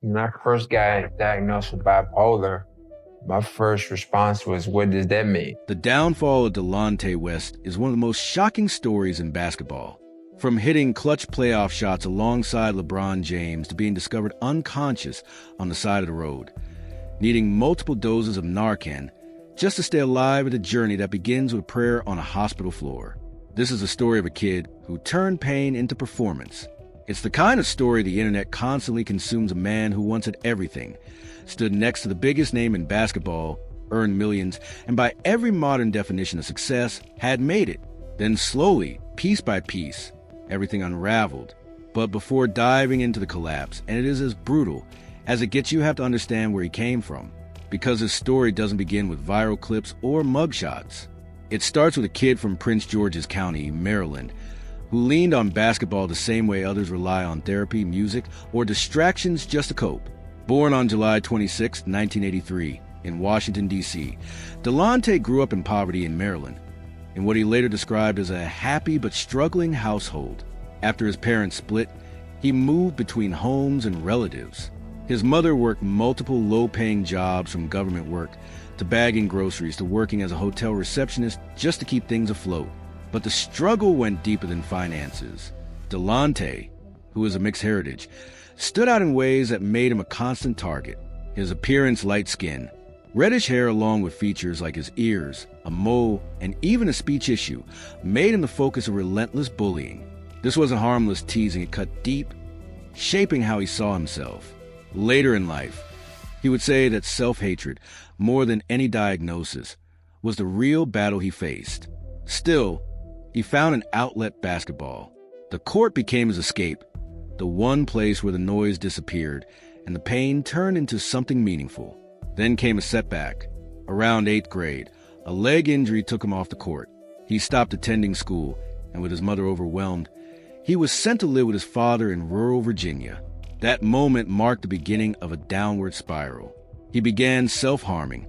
When I first got diagnosed with bipolar, my first response was, what does that mean? The downfall of Delonte West is one of the most shocking stories in basketball. From hitting clutch playoff shots alongside LeBron James to being discovered unconscious on the side of the road, needing multiple doses of Narcan just to stay alive at a journey that begins with prayer on a hospital floor. This is a story of a kid who turned pain into performance. It's the kind of story the internet constantly consumes. A man who once had everything, stood next to the biggest name in basketball, earned millions, and by every modern definition of success, had made it. Then slowly, piece by piece, everything unraveled. But before diving into the collapse, and it is as brutal as it gets, you have to understand where he came from, because his story doesn't begin with viral clips or mugshots. It starts with a kid from Prince George's County, Maryland, who leaned on basketball the same way others rely on therapy, music, or distractions just to cope. Born on July 26, 1983, in Washington, D.C., Delonte grew up in poverty in Maryland, in what he later described as a happy but struggling household. After his parents split, he moved between homes and relatives. His mother worked multiple low-paying jobs, from government work to bagging groceries to working as a hotel receptionist just to keep things afloat. But the struggle went deeper than finances. Delonte, who is a mixed heritage, stood out in ways that made him a constant target. His appearance, light skin, reddish hair, along with features like his ears, a mole, and even a speech issue, made him the focus of relentless bullying. This wasn't harmless teasing, it cut deep, shaping how he saw himself. Later in life, he would say that self-hatred, more than any diagnosis, was the real battle he faced. Still, he found an outlet: basketball. The court became his escape, the one place where the noise disappeared and the pain turned into something meaningful. Then came a setback. Around 8th grade, a leg injury took him off the court. He stopped attending school, and with his mother overwhelmed, he was sent to live with his father in rural Virginia. That moment marked the beginning of a downward spiral. He began self-harming,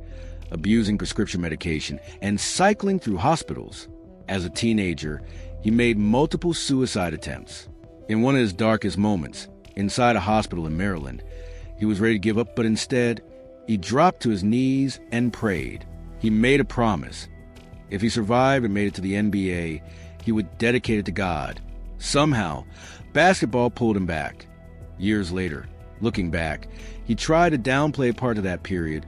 abusing prescription medication, and cycling through hospitals. As a teenager, he made multiple suicide attempts. In one of his darkest moments, inside a hospital in Maryland, he was ready to give up, but instead, he dropped to his knees and prayed. He made a promise. If he survived and made it to the NBA, he would dedicate it to God. Somehow, basketball pulled him back. Years later, looking back, he tried to downplay part of that period,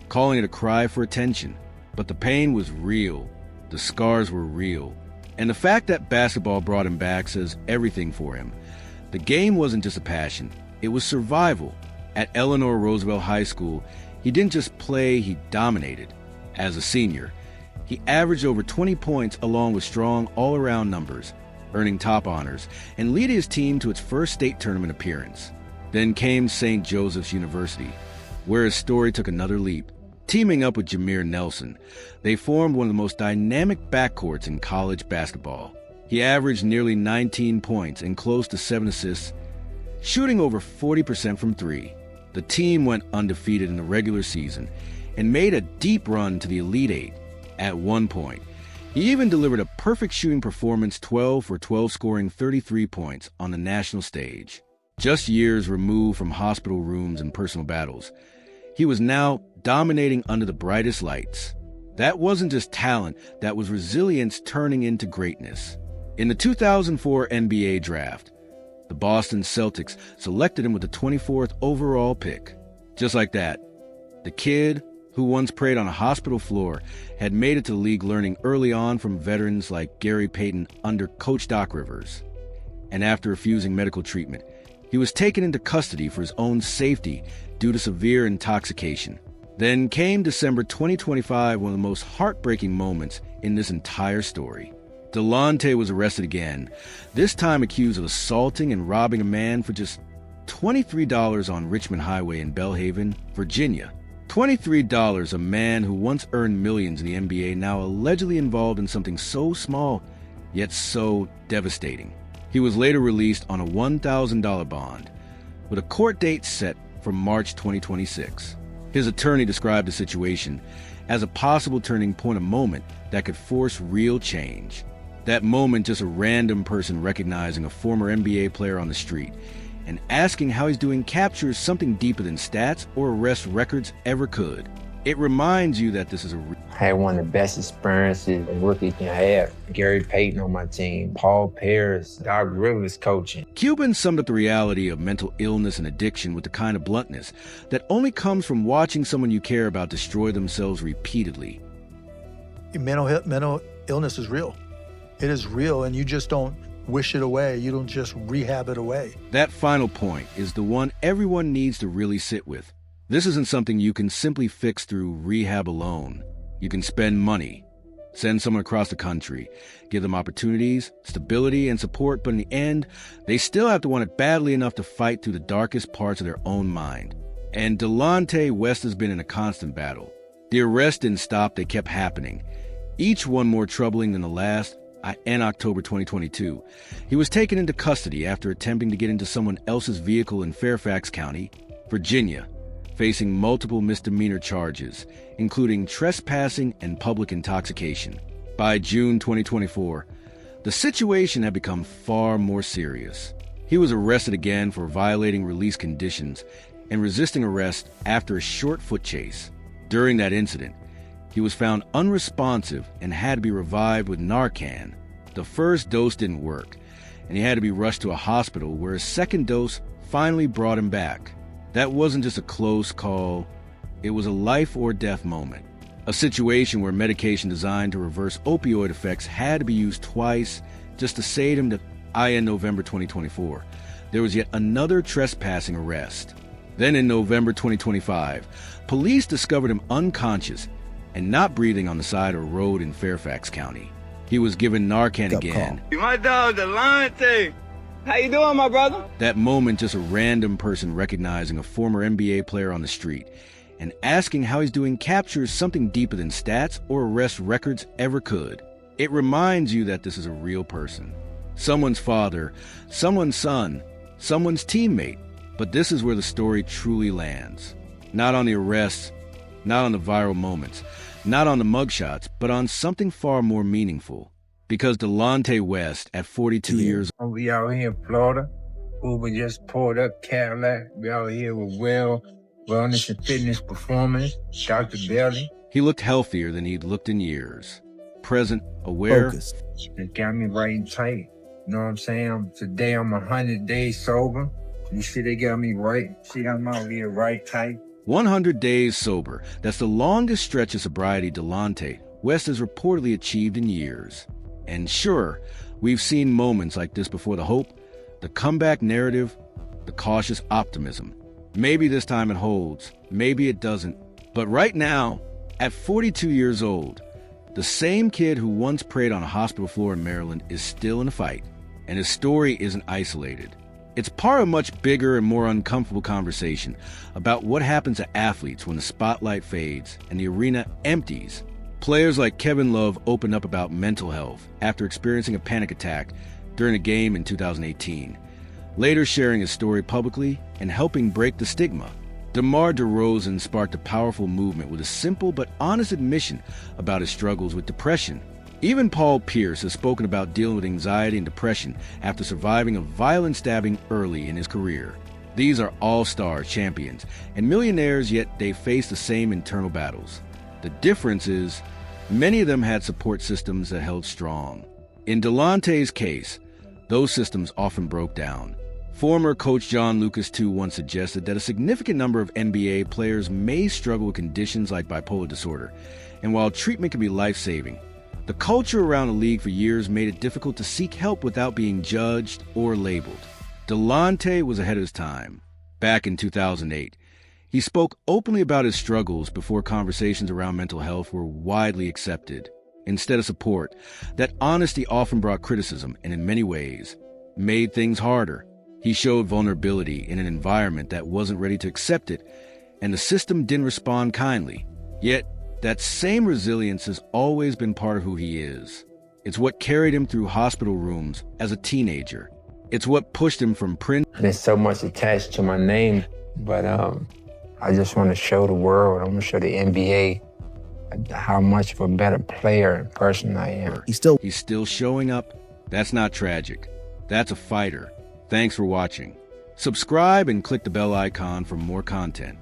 calling it a cry for attention. But the pain was real. The scars were real. And the fact that basketball brought him back says everything for him. The game wasn't just a passion, it was survival. At Eleanor Roosevelt High School, he didn't just play, he dominated. As a senior, he averaged over 20 points along with strong all-around numbers, earning top honors and leading his team to its first state tournament appearance. Then came St. Joseph's University, where his story took another leap. Teaming up with Jameer Nelson, they formed one of the most dynamic backcourts in college basketball. He averaged nearly 19 points and close to 7 assists, shooting over 40% from three. The team went undefeated in the regular season and made a deep run to the Elite Eight. At one point, he even delivered a perfect shooting performance, 12 for 12, scoring 33 points on the national stage. Just years removed from hospital rooms and personal battles, he was now dominating under the brightest lights. That wasn't just talent, that was resilience turning into greatness. In the 2004 NBA draft, the Boston Celtics selected him with the 24th overall pick. Just like that, the kid who once prayed on a hospital floor had made it to the league, learning early on from veterans like Gary Payton under Coach Doc Rivers. And after refusing medical treatment, he was taken into custody for his own safety due to severe intoxication. Then came December 2025, one of the most heartbreaking moments in this entire story. Delonte was arrested again, this time accused of assaulting and robbing a man for just $23 on Richmond Highway in Belhaven, Virginia. $23, a man who once earned millions in the NBA, now allegedly involved in something so small, yet so devastating. He was later released on a $1,000 bond, with a court date set for March 2026. His attorney described the situation as a possible turning point, a moment that could force real change. That moment, just a random person recognizing a former NBA player on the street and asking how he's doing captures something deeper than stats or arrest records ever could. It reminds you that this is I had one of the best experiences a rookie can have. Gary Payton on my team, Paul Pierce, Doc Rivers coaching. Cuban summed up the reality of mental illness and addiction with the kind of bluntness that only comes from watching someone you care about destroy themselves repeatedly. Mental illness is real. It is real, and you just don't wish it away. You don't just rehab it away. That final point is the one everyone needs to really sit with. This isn't something you can simply fix through rehab alone. You can spend money, send someone across the country, give them opportunities, stability, and support, but in the end, they still have to want it badly enough to fight through the darkest parts of their own mind. And Delonte West has been in a constant battle. The arrests didn't stop, they kept happening. Each one more troubling than the last. In October 2022, he was taken into custody after attempting to get into someone else's vehicle in Fairfax County, Virginia, facing multiple misdemeanor charges, including trespassing and public intoxication. By June 2024, the situation had become far more serious. He was arrested again for violating release conditions and resisting arrest after a short foot chase. During that incident, he was found unresponsive and had to be revived with Narcan. The first dose didn't work, and he had to be rushed to a hospital where a second dose finally brought him back. That wasn't just a close call, it was a life or death moment. A situation where medication designed to reverse opioid effects had to be used twice just to save him. In November 2024, there was yet another trespassing arrest. Then in November 2025, police discovered him unconscious and not breathing on the side of a road in Fairfax County. He was given Narcan again. My dog, Delonte. How you doing, my brother? That moment, just a random person recognizing a former NBA player on the street and asking how he's doing captures something deeper than stats or arrest records ever could. It reminds you that this is a real person. Someone's father, someone's son, someone's teammate. But this is where the story truly lands. Not on the arrests, not on the viral moments, not on the mugshots, but on something far more meaningful. Because Delonte West, at 42 years old, we out here in Florida. Uber just pulled up Cadillac. We out here with Wellness and Fitness Performance, Dr. Belly. He looked healthier than he'd looked in years. Present, aware. Focused. It got me right and tight. You know what I'm saying? Today I'm 100 days sober. You see they got me right. See, I'm out here right tight. 100 days sober. That's the longest stretch of sobriety Delonte West has reportedly achieved in years. And sure, we've seen moments like this before: the hope, the comeback narrative, the cautious optimism. Maybe this time it holds, maybe it doesn't. But right now, at 42 years old, the same kid who once prayed on a hospital floor in Maryland is still in the fight. And his story isn't isolated. It's part of a much bigger and more uncomfortable conversation about what happens to athletes when the spotlight fades and the arena empties. Players like Kevin Love opened up about mental health after experiencing a panic attack during a game in 2018, later sharing his story publicly and helping break the stigma. DeMar DeRozan sparked a powerful movement with a simple but honest admission about his struggles with depression. Even Paul Pierce has spoken about dealing with anxiety and depression after surviving a violent stabbing early in his career. These are all-star champions and millionaires, yet they face the same internal battles. The difference is, many of them had support systems that held strong. In Delonte's case, those systems often broke down. Former coach John Lucas, too, once suggested that a significant number of NBA players may struggle with conditions like bipolar disorder, and while treatment can be life-saving, the culture around the league for years made it difficult to seek help without being judged or labeled. Delonte was ahead of his time. Back in 2008, he spoke openly about his struggles before conversations around mental health were widely accepted. Instead of support, that honesty often brought criticism and, in many ways, made things harder. He showed vulnerability in an environment that wasn't ready to accept it, and the system didn't respond kindly. Yet, that same resilience has always been part of who he is. It's what carried him through hospital rooms as a teenager. It's what pushed him from print. There's so much attached to my name, but I just want to show the world, I want to show the NBA how much of a better player and person I am. He's still showing up. That's not tragic. That's a fighter. Thanks for watching. Subscribe and click the bell icon for more content.